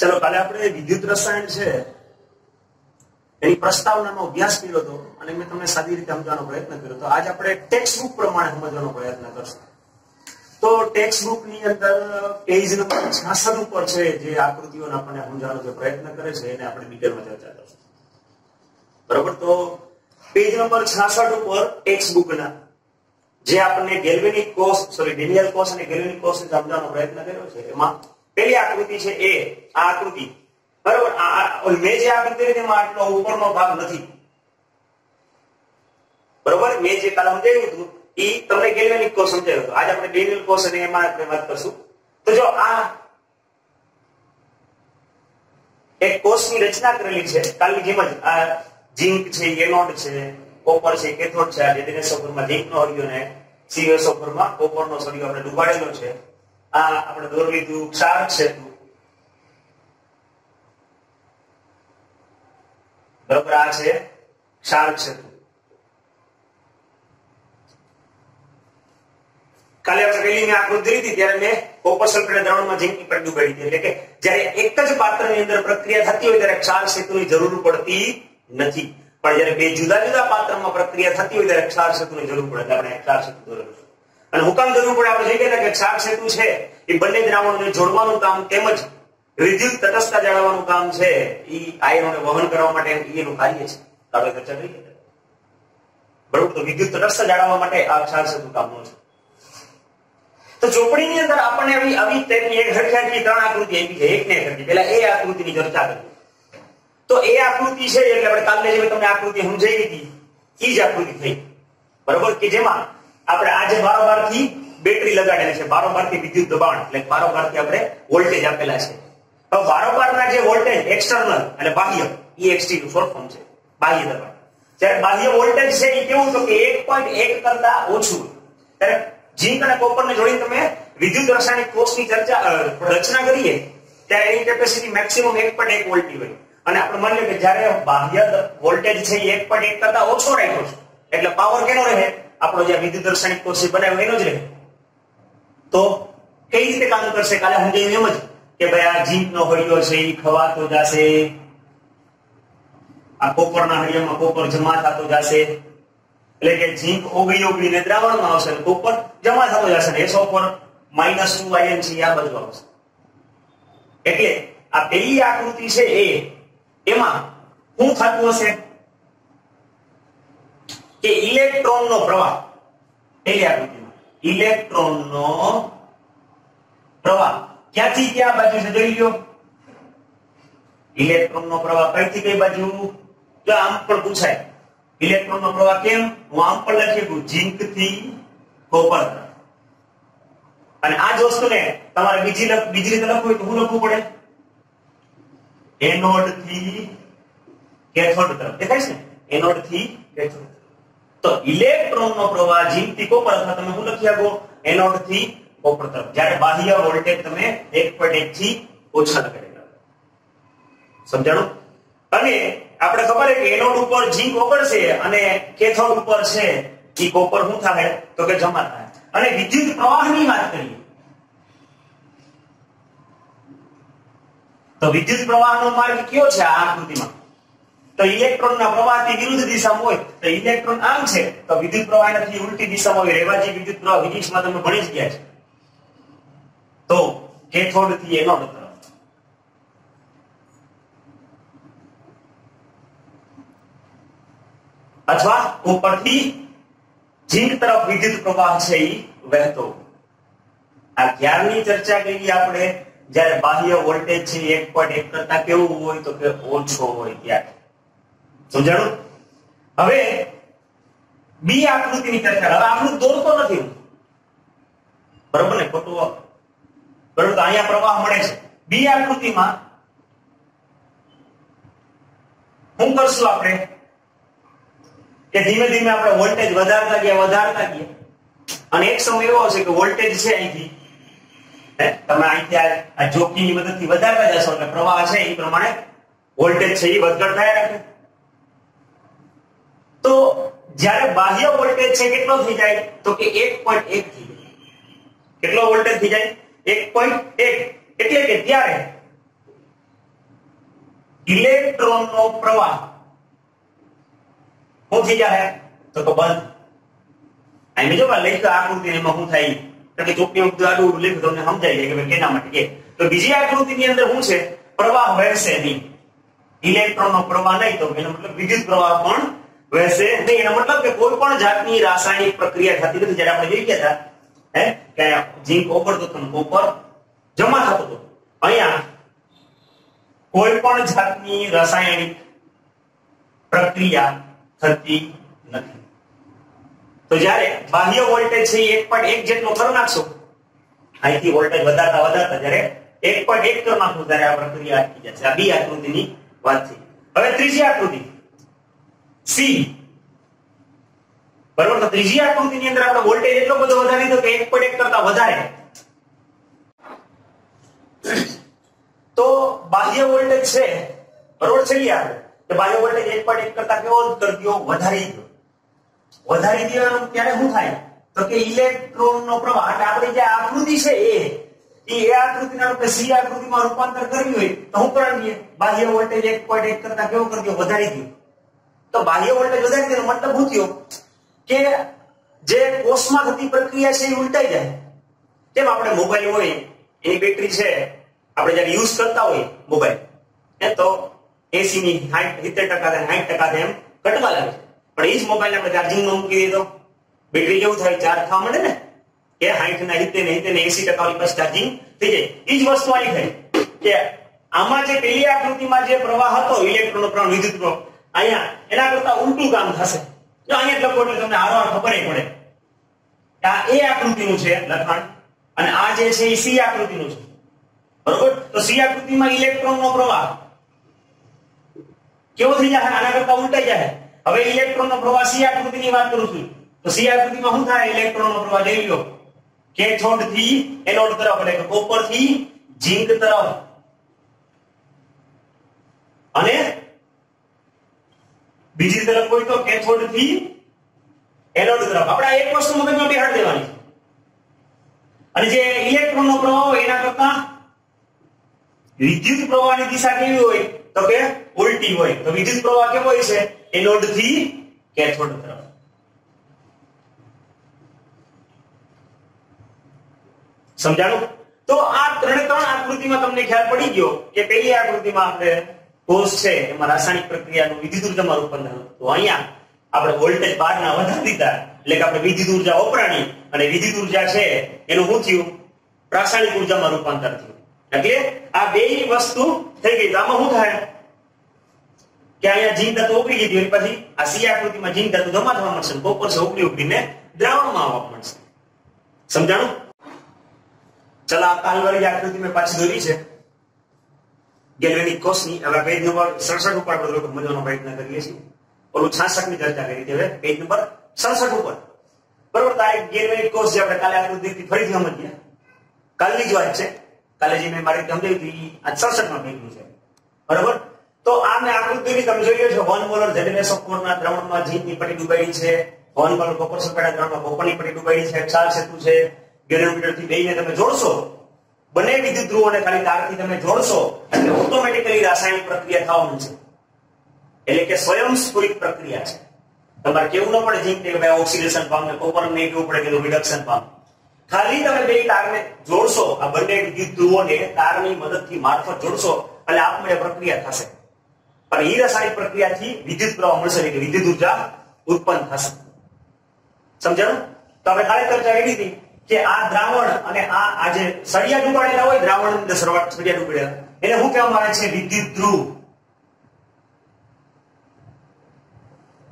ચલો કાલે આપણે વિદ્યુત રસાયણ છે એની પ્રસ્તાવનાનો અભ્યાસ કર્યો હતો અને મેં તમને સાદી રીતે સમજવાનો પ્રયત્ન કર્યો તો આજ આપણે ટેક્સ્ટ બુક પ્રમાણે સમજવાનો પ્રયત્ન કરશું. તો ટેક્સ્ટ બુક ની અંદર પેજ નંબર 66 ઉપર છે જે આકૃતિઓને આપણને સમજાવવાનો જે પ્રયત્ન કરે છે એને આપણે ડિટેલમાં ચર્ચા કરશું. બરોબર, તો પેજ નંબર 66 ઉપર ટેક્સ્ટ બુકના જે આપણને ગેલ્વેનિક કોષ ડેનિયલ કોષ અને ગેલ્વેનિક કોષને સમજાવવાનો પ્રયત્ન કર્યો છે એમાં પહેલી આકૃતિ છે એ આ આકૃતિ. બરોબર, મેં જે આકૃતિ લીધી એમાં આટલો ઉપરનો ભાગ નથી. બરોબર, મેં જે કાલે સમજાવ્યું હતું એ તમને ગેલ્વેનિક કોષ સમજાવ્યો હતો. આજે આપણે ડેનિયલ કોષ અને એમાં આપણે વાત કરશું. તો જો આ એક કોષની રચના કરેલી છે કાલની જેમ જ. આ ઝિંક છે, એનોડ છે, કોપર છે, કેથોડ છે. આ જેનેસોફરમાં ઝિંકનો સળિયો ને સીએસઓફરમાં કોપરનો સળિયો આપણે ડુબાડેલો છે. આ આપણે દોર લીધું ક્ષાર સેતુ. બરાબર, આ છે ક્ષાર સેતુ. કાલે આપણે પહેલી આકૃતિ લીધી ત્યારે મેં કોપર સલ્ફેટ દ્રાવણમાં ઝિંકની પટ્ટી ડુબાડી હતી. એટલે કે જ્યારે એક જ પાત્રની અંદર પ્રક્રિયા થતી હોય ત્યારે ક્ષાર સેતુની જરૂર પડતી નથી. પણ જ્યારે બે જુદા જુદા પાત્રમાં પ્રક્રિયા થતી હોય ત્યારે ક્ષાર સેતુની જરૂર પડે. આપણે ક્ષાર સેતુ દોરેલું. અને હુકામ જરૂર પડે આપણે જોઈ ગયા કે ક્ષાર સેતુ છે એ બંને દ્રાવણોને જોડવાનું કામ તેમજ વિદ્યુત તટસ્થતા જાળવવાનું કામ છે. એ આયનોને વહન કરવા માટે એનું કાર્ય છે. આપણે ચર્ચા કરી. બરોબર, તો વિદ્યુત તટસ્થતા જાળવવા માટે આ ક્ષાર સેતુ કામનો છે. તો ચોપડીની અંદર આપણને આવી તેની એક હરખાથી ત્રણ આકૃતિ આપી છે. એક ને એક પહેલા એ આકૃતિની ચર્ચા કરી. તો એ આકૃતિ છે એટલે આપણે કાલે જે તમને આકૃતિ સમજાવી હતી એ જ આકૃતિ થઈ. બરોબર, કે જેમાં આપણે આજે બારોબારથી બેટરી લગાડેલી છે, બારોબારથી વિદ્યુત દબાણ એટલે બારોબારથી આપણે વોલ્ટેજ આપેલા છે. હવે બારોબારના જે વોલ્ટેજ એક્સટર્નલ એટલે બાહ્ય EXT નું શોર્ટ ફોર્મ છે બાહ્ય દબાણ. જ્યારે બાહ્ય વોલ્ટેજ છે એ કેવું તો કે 1.1 કરતા ઓછું. ત્યારે ઝિંક અને કોપરને જોડીને તમે વિદ્યુત રાસાયણિક કોષની રચના કરીએ ત્યારે એની કેપેસિટી મેક્સિમમ 1.1 વોલ્ટની હોય. અને આપણે માની લો કે જ્યારે બાહ્ય વોલ્ટેજ છે એ 1.1 કરતા ઓછો રાખ્યો છે એટલે પાવર કેનો રહે? આપણો જે વિદ્યુત રાસાયણિક કોષ બનાવ્યો એનો જ રહે. તો કઈ રીતે કામ કરશે? કાલે સમજાવ્યું એમ જ કે ભાઈ આ ઝિંકનો હળિયો છે એ ખવાતો જશે, આ કોપરના હળિયામાં કોપર જમા થતો જશે. એટલે કે ઝિંક ઓગળીને દ્રાવણમાં આવશે, કોપર જમા થતો જશે. SO4 -2 આયન છે આ બાજુ આવશે. એટલે આ પહેલી આકૃતિ છે એમાં શું થતું હશે કે ઇલેક્ટ્રોનનો પ્રવાહ. પહેલી આકૃતિમાં ઇલેક્ટ્રોનનો પ્રવાહ ક્યાંથી ક્યાં બાજુ છે જોઈ લો. ઇલેક્ટ્રોનનો પ્રવાહ કઈથી કઈ બાજુ? જો આમ પણ પૂછાય ઇલેક્ટ્રોનનો પ્રવાહ કેમ? હું આમ પણ લખી દઉં ઝિંક થી કોપર. અને આ જ વસ્તુને તમારે બીજી રીતે લખવું હોય તો શું લખવું પડે? એનોડ થી કેથોડ તરફ. દેખાય છે એનોડ થી કેથોડ. તો ઇલેક્ટ્રોનનો પ્રવાહ ઝિંક થી કોપર અથવા તમે શું લખી આપો? એનોડ થી કોપર તરફ. જ્યારે બાહ્ય વોલ્ટેજ તમે 1.1 થી ઓછા લગાડેલા. સમજાણું? અને આપણે ખબર છે કે એનોડ ઉપર ઝિંક ઓગળશે અને કેથોડ ઉપર છે એ કોપર શું થાય તો કે જમા થાય. અને વિદ્યુત પ્રવાહની વાત કરીએ તો વિદ્યુત પ્રવાહનો માર્ગ કયો છે આ આકૃતિમાં? તો ઇલેક્ટ્રોનના પ્રવાહથી વિરુદ્ધ દિશામાં હોય તો ઇલેક્ટ્રોન આમ છે તો વિદ્યુત પ્રવાહ એનાથી ઉલટી દિશામાં હોય. રેવાજી વિદ્યુત પ્રવાહ ફિઝિક્સમાં તમે ભણી જ ગયા છે. તો કેથોડ થી એનોડ તરફ અથવા કોપરથી ઝિંક તરફ વિદ્યુત પ્રવાહ છે એ વહેતો. આ ક્યારની ચર્ચા કરી આપણે? જ્યારે બાહ્ય વોલ્ટેજ છે 1.1 કરતા કેવું હોય તો કે ઓછો હોય ત્યારે. સમજાણું? હવે બી આકૃતિની ચર્ચા. હવે આકૃતિ દોરતો નથી હું, બરોબર ને? ખોટું બરોબર. તો અહીંયા પ્રવાહ મળે છે. બી આકૃતિમાં શું કરશું આપણે કે ધીમે ધીમે આપણે વોલ્ટેજ વધારતા ગયા અને એક સમય એવો આવશે કે વોલ્ટેજ છે અહીંથી તમે અહીંથી આ જોકીની મદદથી વધારતા જશો એટલે પ્રવાહ છે એ પ્રમાણે વોલ્ટેજ છે એ વધઘટ થાય રાખે. તો જ્યારે બાહ્ય વોલ્ટેજ છે કેટલો થઈ જાય તો કે 1.1 થઈ જાય. કેટલો વોલ્ટેજ થઈ જાય? 1.1. એટલે કે ત્યારે ઇલેક્ટ્રોનનો પ્રવાહ શું થઈ જાય તો બંધ. અહીં જો લખ્યું આકૃતિ એમાં શું થાય કે ચોકની ઉપર આડું લખ્યું તમને સમજાઈ જાય કે ભાઈ કેના માટે કે. તો બીજી આકૃતિની અંદર શું છે પ્રવાહ વહેશે નહીં. ઇલેક્ટ્રોનનો પ્રવાહ નહીં તો એનો મતલબ વિદ્યુત પ્રવાહ પણ વહેશે નહીં. એનો મતલબ કે કોઈ પણ જાતની રાસાયણિક પ્રક્રિયા થતી નથી. જ્યારે આપણે જોઈ ગયા હતા કે ઝીંક ઓગળતો હતો કોપર જમા થતો હતો. અહીંયા કોઈ પણ જાતની રાસાયણિક પ્રક્રિયા થતી નથી. તો જ્યારે બાહ્ય વોલ્ટેજ છે 1.1 જેટલો કરી નાખશો, અહીંથી વોલ્ટેજ વધારતા વધારતા જ્યારે 1.1 કરી નાખો ત્યારે આ પ્રક્રિયા અટકી જશે. આ બી આકૃતિની વાત છે. હવે ત્રીજી આકૃતિ સી, બરોબર. તો ત્રીજી આકૃતિની અંદર આપણે વોલ્ટેજ એટલો બધો વધારી દીધો કે 1.1 કરતા વધારે. તો બાહ્ય વોલ્ટેજ છે, બરોબર છે આપણે કે બાહ્ય વોલ્ટેજ 1.1 કરતા કેવો કરી દો, વધારી દો. વધારી દેવાનું ત્યારે શું થાય તો કે ઇલેક્ટ્રોનનો પ્રવાહ, એટલે આપણે જે આકૃતિ છે એ આકૃતિને આપણે સી આકૃતિમાં રૂપાંતર કરવી હોય તો શું કરવાનું? બાહ્ય વોલ્ટેજ 1.1 કરતા કેવો કરી દો, વધારી દો. તો બાહ્ય વોલ્ટેજ વધારી દેવાનો મતલબ શું થયો કે જે કોષમાં થતી પ્રક્રિયા છે એ ઉલટાઈ જાય. જેમ આપણે મોબાઈલ હોય એની બેટરી છે, આપણે જ્યારે યુઝ કરતા હોય મોબાઈલ તો 80 ની 70% 60% એમ ઘટવા લાગે છે. પણ એ જ મોબાઈલ આપણે ચાર્જિંગ માં મૂકી દઈએ તો બેટરી કેવું થાય? ચાર્જ થવા માંડે ને કે 60 ના 70 ને 80% વાળી પાસે ચાર્જિંગ થઈ જાય. એ જ વસ્તુ આની થાય કે આમાં જે પેલી આકૃતિમાં જે પ્રવાહ હતો ઇલેક્ટ્રોનનો પ્રવાહ, વિદ્યુત પ્રવાહ, અહીંયા એના કરતા ઉલટું કામ થશે. જો અહીંયા લખો એટલે તમને હારો ખબર પડે કે આ એ આકૃતિનું છે લખાણ અને આ જે છે એ સી આકૃતિનું છે, બરોબર. તો સી આકૃતિમાં ઇલેક્ટ્રોનનો પ્રવાહ કેવો થઈ જાય? આના કરતા ઉલટાઈ જાય. હવે ઇલેક્ટ્રોનનો પ્રવાહ સી આકૃતિની વાત કરું છું તો સી આકૃતિમાં શું થાય? ઇલેક્ટ્રોનનો પ્રવાહ જોઈ લો, કેથોડ થી એનોડ તરફ, એટલે કે કોપર થી ઝિંક તરફ અને બીજી તરફ કોઈ તો કેથોડ થી એનોડ તરફ. આપણે એક વસ્તુ મગજમાં બેહાડી દેવાની છે. અને જે ઇલેક્ટ્રોનનો પ્રવાહ હોય એના કરતા વિદ્યુત પ્રવાહની દિશા કેવી હોય તો કે ઉલટી હોય. તો વિદ્યુત પ્રવાહ કેવો હોય છે? એનોડ થી કેથોડ તરફ. સમજાણું? તો આ ત્રણ આકૃતિમાં તમને ખ્યાલ પડી ગયો કે પહેલી આકૃતિમાં આપણે કોષ છે એમાં રાસાયણિક પ્રક્રિયાનું વિદ્યુત ઉર્જામાં રૂપાંતર હતું. તો અહીંયા આપણે વોલ્ટેજ બારના વધારી દીધા એટલે કે આપણે વિદ્યુત ઉર્જા વપરાણી અને વિદ્યુત ઉર્જા છે એનું શું થયું? રાસાયણિક ઉર્જામાં રૂપાંતર થયું. એટલે આ બે વસ્તુ થઈ ગઈ. આમાં શું થાય કે અહીંયા ઝીંક ધાતુ ઓગળી ગઈ, પછી આ સી આકૃતિમાં ઝીંક ધાતુ જમા થવા મળશે, કોપર છે ઓગળીને દ્રાવણમાં આવવા મળશે. સમજાણું? ચલો આ કાલવાળી આકૃતિ મેં પાછી દોરી છે ગેલ્વેનિક કોષની. હવે પેજ નંબર 67 ઉપર આપણે થોડો મજાનો પ્રયત્ન કરીએ છીએ. ઓલું 66 ની ચર્ચા કરી હતી, હવે પેજ નંબર 67 ઉપર, બરોબર. તો આ ગેલ્વેનિક કોષ જે આપણે કાલે આકૃતિથી ફરીથી સમજીએ, કાલની જ વાત છે. કાલે જે મેં મારી સમજાવી હતી આ 66 માં પેજનું છે, બરોબર. તો આ મેં આકૃતિની તમે જોઈ લો છો 1 મોલર ZnSO4 ના દ્રાવણમાં ઝીંકની પટ્ટી ડૂબાડી છે, 1 મોલર કોપર સલ્ફેટના દ્રાવણમાં કોપરની પટ્ટી ડૂબાડી છે, ક્ષાર સેતુ છે. ગેલોમીટર થી બેને તમે જોડશો, બંને વિદ્યુત ધ્રુવોને ખાલી તારથી તમે જોડશો એટલે ઓટોમેટિકલી રાસાયણિક પ્રક્રિયા થવા માંડશે. એટલે કે સ્વયંસ્ફુરિત પ્રક્રિયા છે. તમારે કેવું ન પડે ઝીંક કે ભાઈ ઓક્સિડેશન પામે, કોપર ને કેવું પડે કે રિડક્શન પામે. ખાલી તમે બે તારને જોડશો, આ બંને વિદ્યુત ધ્રુવોને તારની મદદથી મારફત જોડશો એટલે આપમેળે પ્રક્રિયા થશે. પણ એ રાસાયણિક પ્રક્રિયાથી વિદ્યુત પ્રવાહ મળશે, એટલે વિદ્યુત ઉર્જા ઉત્પન્ન થશે. સમજાણું? તો આપણે કાલે ચર્ચા કરી હતી કે આ દ્રાવણ અને આ જે સળિયા ડૂબાડેલા હોય, દ્રાવણ અંદર સળિયા ડૂબાડેલા, એને શું કહેવામાં આવે છે? વિદ્યુત ધ્રુવ.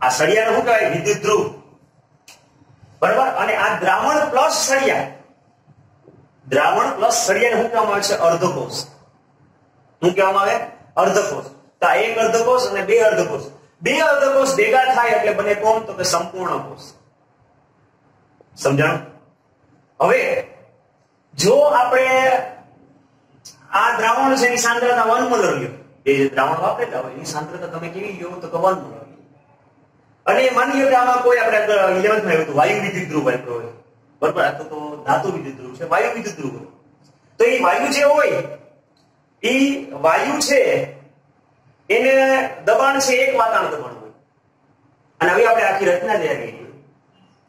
આ સળિયાને શું કહેવાય? વિદ્યુત ધ્રુવ, બરાબર. અને આ દ્રાવણ પ્લસ સળિયાને શું કહેવામાં આવે છે? અર્ધકોષ. શું કહેવામાં આવે? અર્ધકોષ. તો આ એક અર્ધકોષ અને બે અર્ધકોષ, બે અર્ધકોષ ભેગા થાય એટલે બને કોણ? તો કે સંપૂર્ણ કોષ. સમજાણું? હવે જો આપણે આ દ્રાવણ છે એની સાંદ્રતા 1 મોલર લ્યો, એ જે દ્રાવણ વાપરેલા હોય એની સાંદ્રતા તમે કેવી લ્યો તો કે 1 મોલર. અને માની લ્યો કે આમાં કોઈ આપણે 11th માં આવ્યું હતું વાયુ વિદ્યુત ધ્રુવ વાપર્યો હોય, બરાબર. આ તો ધાતુ વિદ્યુત ધ્રુવ છે, વાયુ વિદ્યુત ધ્રુવ હોય. તો એ વાયુ જે હોય એ વાયુ છે એને દબાણ છે એક વાતાવરણ દબાણ હોય, અને હવે આપણે આખી રચના તૈયાર કરી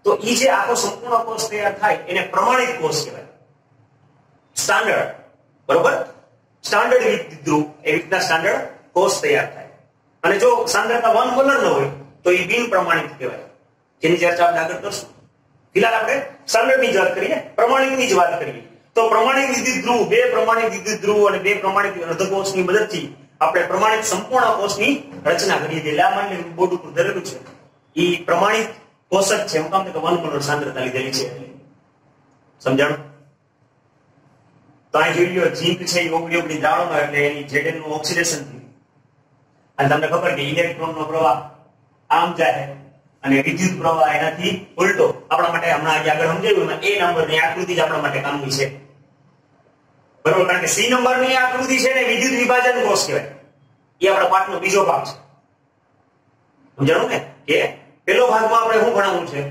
તો ઈ જે આખો સંપૂર્ણ કોષ તૈયાર થાય એને પ્રમાણિત કોષ કહેવાય, સ્ટાન્ડર્ડ. બરોબર, સ્ટાન્ડર્ડ વિદ્યુત ધ્રુવ એ રીતના સ્ટાન્ડર્ડ કોષ તૈયાર થાય. અને જો સાંદ્રતા 1 મોલર ન હોય તો એ બિન પ્રમાણિત કહેવાય, જેની ચર્ચા આપણે આગળ કરશું. ફિલહાલ આપણે સ્ટાન્ડર્ડની જ વાત કરીએ, પ્રમાણિતની જ વાત કરીએ. તો પ્રમાણિત વિદ્યુત ધ્રુવ, બે પ્રમાણિત વિદ્યુત ધ્રુવ અને બે પ્રમાણિત અર્ધકોષની મદદથી આપણે પ્રમાણિત સંપૂર્ણ કોષની રચના કરીએ છીએ. આ માન્ય બોર્ડ ઉપર દરેલું છે ઈ પ્રમાણિત કોષ જ છે. હું કામ કે 1 મોલર સાંદ્રતા લીધેલી છે, સમજાણું? તો અહીં જોઈ લો, ઝીંક છે એ ઓગળી દ્રાવણમાં, એટલે એની Zn નું ઓક્સિડેશન થયું. અને તમને ખબર કે ઇલેક્ટ્રોનનો પ્રવાહ આમ જાય અને વિદ્યુત પ્રવાહ એનાથી ઉલટો. આપણા માટે હમણાં આગળ સમજાવ્યું એમાં એ નંબરની આકૃતિ જ આપણા માટે કામની છે. બરોબર, કારણ કે સી નંબરની આકૃતિ છે ને વિદ્યુત વિભાજન કોષ કહેવાય. એ આપણા પાઠનો બીજો ભાગ છે, સમજાણું ને? કે પહેલો ભાગમાં આપણે શું ભણાવવું છે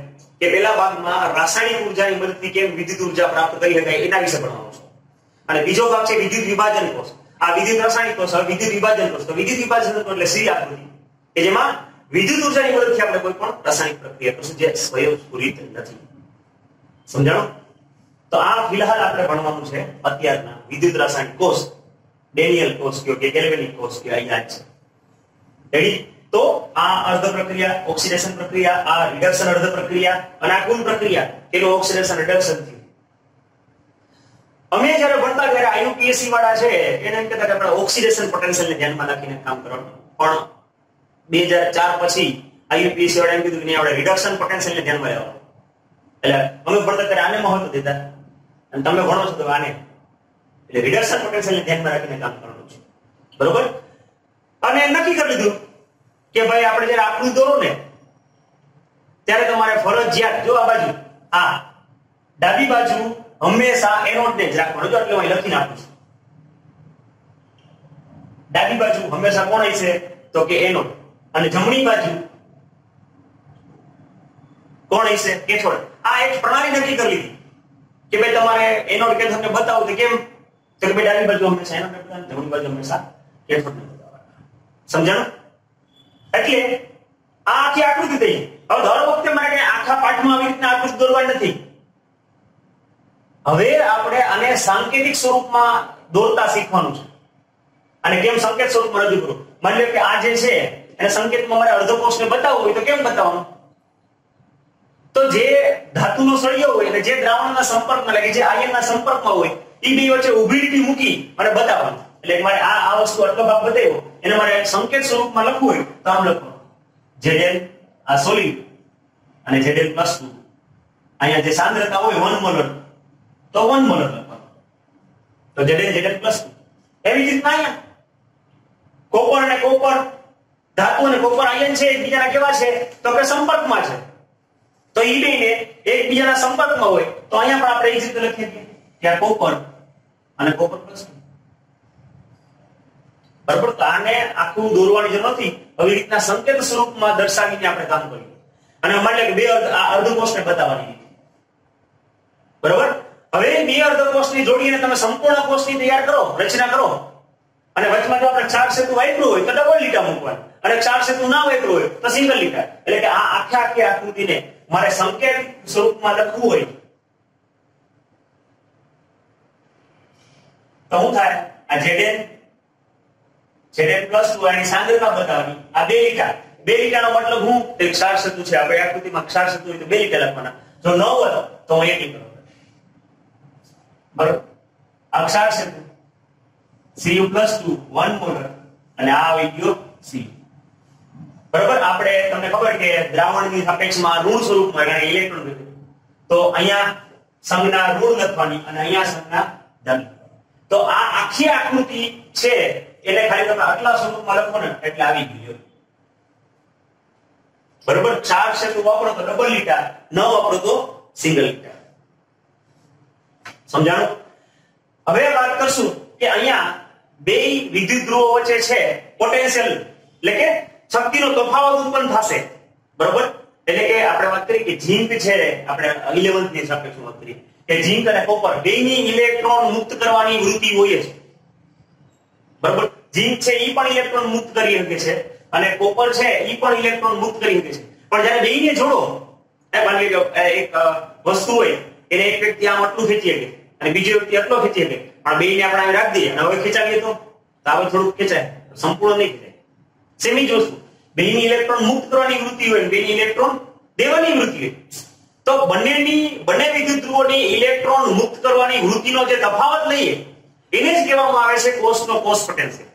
કે પહેલા ભાગમાં રાસાયણિક ઉર્જાની મદદથી કેમ વિદ્યુત ઉર્જા પ્રાપ્ત કરી શકાય એના વિશે ભણાવવું છે. અને બીજો ભાગ છે વિદ્યુત વિભાજન કોષ. આ વિદ્યુત રાસાયણિક કોષ, હવે વિદ્યુત વિભાજન કોષ. તો વિદ્યુત વિભાજન એટલે સી આકૃતિ કે જેમાં વિદ્યુત ઉર્જાની મદદથી આપણે કોઈ પણ રાસાયણિક પ્રક્રિયા કરશું જે સ્વયંસ્ફુરિત નથી, સમજાણું? તો આ ફિલહાલ આપણે ભણવાનું છે અત્યારના વિદ્યુત રાસાયણિક કોષ, ડેનિયલ કોષ કયો કે ગેલ્વેનિક કોષ કયો, યાદ છે? રેડી? તો આ અર્ધ પ્રક્રિયા, ઓક્સિડેશન પ્રક્રિયા, આ રિડક્શન અર્ધ પ્રક્રિયા, અને આ કુલ પ્રક્રિયા એનું ઓક્સિડેશન રિડક્શન થયું. અમે જ્યારે ભણતા ત્યારે આઈયુપીએસસી વાળા છે એને એમ કહેતા કે આપણે ઓક્સિડેશન પોટેન્શિયલને ધ્યાનમાં રાખીને કામ કરવાનું, પણ 2004 પછી આઈયુપીએસસી વાળા એમ કીધું કે આપણે રિડક્શન પોટેન્શિયલને ધ્યાનમાં લેવાનું. એટલે અમે ભણતા ત્યારે આને મહત્વ દેતા અને તમે ભણો છો તો આને. એટલે રિડક્શન પોટેન્શિયલને ધ્યાનમાં રાખીને કામ કરવાનું છે, બરોબર? અને નક્કી કરી લીધું કે ભાઈ આપણે જ્યારે આકૃતિ દોરો ને ત્યારે તમારે ફરજિયાત જો આ બાજુ આ ડાબી બાજુ હંમેશા એનોડને જ રાખવાનું. જો એટલે હું લખીને આપું છું, ડાબી બાજુ હંમેશા કોણ હશે તો કે એનોડ, અને જમણી બાજુ કોણ હશે? કેથોડ. આ એક પ્રણાલી નક્કી કરી લીધી કે ભાઈ તમારે એનોડ કેથોડને બતાવો તો કેમ? તો કે ભાઈ ડાબી બાજુ હંમેશા એનોડને બતાવવાનું, જમણી બાજુ હંમેશા કેથોડને બતાવવાનું. સમજાણું? એટલે આ આખી આકૃતિ થઈ. હવે દર વખતે મારે કે આખા પાઠમાં આવી રીતના આકૃતિ દોરવાની નથી. હવે આપણે આને સાંકેતિક સ્વરૂપમાં દોરતા શીખવાનું છે. અને કેમ સંકેત સ્વરૂપમાં રજૂ કરું? માની લો કે આ જે છે એને સંકેતમાં મારે અર્ધકોષને બતાવવું હોય તો કેમ બતાવવાનું? તો જે ધાતુનો સળિયો હોય અને જે દ્રાવણના સંપર્કમાં લાગે, જે આયનના સંપર્કમાં હોય, એ બે વચ્ચે ઊભી લીટી મૂકી અને બતાવવાનું. એટલે મારે આ વસ્તુ આટલો ભાગ બતાવ્યો એને મારે સંકેત સ્વરૂપમાં લખવું હોય તો આમ લખવાનું, Zn આ સોલિડ અને Zn+2. અહીંયા જે સાંદ્રતા હોય 1 મોલર તો 1 મોલર લખવાનું, તો Zn+2. એવી જ રીતના અહીંયા કોપર અને કોપર ધાતુ અને કોપર આયન છે એકબીજાના કેવા છે તો કે સંપર્કમાં છે. તો ઈ બેને એકબીજાના સંપર્કમાં હોય તો અહીંયા પણ આપણે એ જ રીતે લખીએ કે આ કોપર અને કોપર+2. બરાબર? તો આને આખું દોરવાની જરૂર નથી. હવે રીતના સંકેત સ્વરૂપમાં દર્શાવીને આપણે કામ કરીએ. અને અમારે કે બે અર્ધકોષને બતાવવાની. બરાબર? હવે બે અર્ધકોષની જોડીને તમે સંપૂર્ણ કોષની તૈયાર કરો, રચના કરો. અને વચમાં જો આપણે ક્ષાર સેતુ વાપર્યું હોય તો ડબલ લીટા મૂકવાની, અને ક્ષાર સેતુ ના વાપર્યું હોય તો સિંગલ લીટા. એટલે કે આ આખી આકૃતિને મારે સંકેત સ્વરૂપમાં લખવું હોય તો શું થાય? આ Zn+2 એની સાંદ્રતા બતાવવાની. આ બે લીટાનો મતલબ હું ક્ષાર સેતુ છે. આપણે આકૃતિમાં ક્ષાર સેતુ હોય તો બે લીટા લખવાના. જો ન હોય તો હું એક લીટો. બરોબર? આ ક્ષાર સેતુ Cu+2 1 મોલર અને આ આવી ગયો C. બરોબર? આપણે તમને ખબર કે દ્રાવણની સાપેક્ષમાં ઋણ સ્વરૂપમાં કારણ ઇલેક્ટ્રોન છે તો અહીંયા સંજ્ઞા ઋણ લખવાની અને અહીંયા સંજ્ઞા ધન. તો આ આખી આકૃતિ છે એટલે ખાલી તમે આટલા સ્વરૂપમાં લખો ને એટલે આવી ગયું. બરોબર? ક્ષાર સેતુ વાપરો તો ડબલ લીટા, ન વાપરો તો સિંગલ લીટા. સમજાણું? હવે વાત કરશું કે અહીંયા બે વિદ્યુત ધ્રુવો વચ્ચે છે પોટેન્શિયલ, એટલે કે શક્તિનો તફાવત ઉત્પન્ન થશે. બરોબર? એટલે કે આપણે વાત કરી કે ઝીંક છે, આપણે 11th ની સાપેક્ષમાં વાત કરી કે ઝીંક અને કોપર બેની ઇલેક્ટ્રોન મુક્ત કરવાની વૃત્તિ હોય છે. બરોબર? ઝીંક છે ઈ પણ ઇલેક્ટ્રોન મુક્ત કરી શકે છે અને કોપર છે ઈ પણ ઇલેક્ટ્રોન મુક્ત કરી શકે છે. પણ જ્યારે બેયને જોડો, માની લો એક વસ્તુ હોય એને એક વ્યક્તિ આમ આટલું ખેંચી શકે અને બીજો વ્યક્તિ આટલો ખેંચી શકે, પણ બેયને આપણે અહીં રાખી દઈએ અને હવે ખેંચાવીએ તો હવે થોડુંક ખેંચાય, સંપૂર્ણ નહીં ખેંચાય. સેમી જ વસ્તુ, બેયની ઇલેક્ટ્રોન મુક્ત કરવાની વૃત્તિ હોય, બેયની ઇલેક્ટ્રોન દેવાની વૃત્તિ હોય, તો બંને વિદ્યુત ધ્રુવોની ઇલેક્ટ્રોન મુક્ત કરવાની વૃત્તિનો જે તફાવત લઈએ એને જ કહેવામાં આવે છે કોષનો કોષ પોટેન્શિયલ.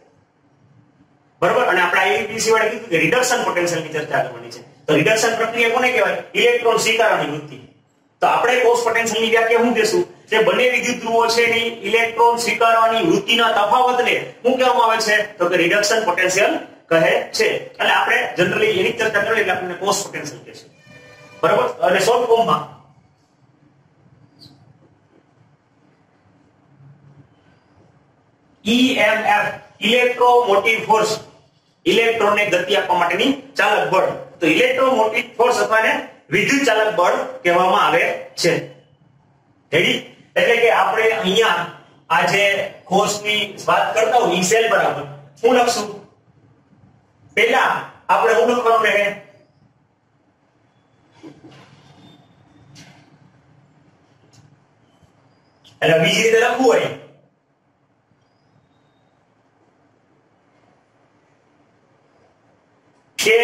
બરાબર. અને આપણે આઈયુપીસી વાળા કીધું કે રિડક્શન પોટેન્શિયલની ચર્ચા કરવાની છે. તો રિડક્શન પ્રક્રિયા કોને કહેવાય? ઇલેક્ટ્રોન સ્વીકારવાની વૃત્તિ. તો આપણે કોષ પોટેન્શિયલની વ્યાખ્યા શું દેશું? જે બંને વિદ્યુત ધ્રુવો છે એની ઇલેક્ટ્રોન સ્વીકારવાની વૃત્તિના તફાવતને શું કહેવામાં આવે છે? તો કે રિડક્શન પોટેન્શિયલ કહે છે. એટલે આપણે જનરલી એની ચર્ચા કરીએ એટલે આપણને કોષ પોટેન્શિયલ કહે છે. બરાબર. અને શોર્ટ ફોર્મમાં EMF ઇલેક્ટ્રોમોટિવ ફોર્સ, ઇલેક્ટ્રોનને ગતિ આપવા માટેની ચાલક બળ. તો ઇલેક્ટ્રોમોટિવ ફોર્સ અથવા વિદ્યુત ચાલક બળ કહેવામાં આવે છે. રેડી? એટલે કે આપણે અહીંયા આ જે કોષની વાત કરતા હોય ઈ સેલ બરાબર શું લખશું? પહેલા આપણે શું લખવાનું રહે? એટલે બીજી રીતે લખવું હોય કે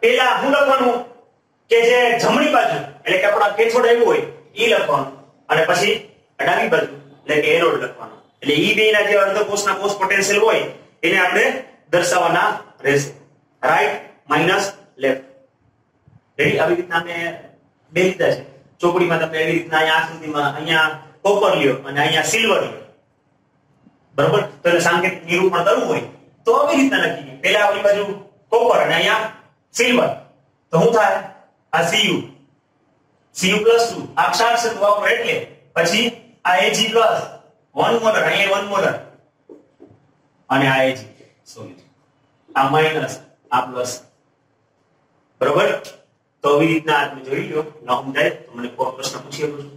પેલા શું લખવાનું કે જે જમણી બાજુ એટલે કે આપણા કેથોડ આવ્યું હોય ઈ લખવાનું અને પછી ડાબી બાજુ એટલે કે એનોડ લખવાનું. એટલે ઈ બેના જે અર્ધકોષના કોષ પોટેન્શિયલ હોય એને આપણે દર્શાવવાના રહેશે. Right minus left. રેડી? આવી રીતના મેં બે લીધા છે ચોપડીમાં. તમે એવી રીતના અહીંયા આકૃતિમાં અહીંયા કોપર લ્યો અને અહીંયા સિલ્વર લ્યો. બરોબર. તો એને સાંકેતિક નિરૂપણ કરવું હોય તો આવી રીતના લખીએ. પહેલા આપણી બાજુ કોપર અને અહીંયા સિલ્વર. તો શું થાય? આ Cu+2 આ ક્ષાર છે તો વાપરો એટલે પછી આ Ag+ 1 મોલર, અહીંયા 1 મોલર અને આ Ag સોલિડ, આ માઈનસ આ પ્લસ. બરોબર. તો આવી રીતના તમે જોઈ લો. ન સમજાય તો મને કોઈ પ્રશ્ન પૂછી શકો છો.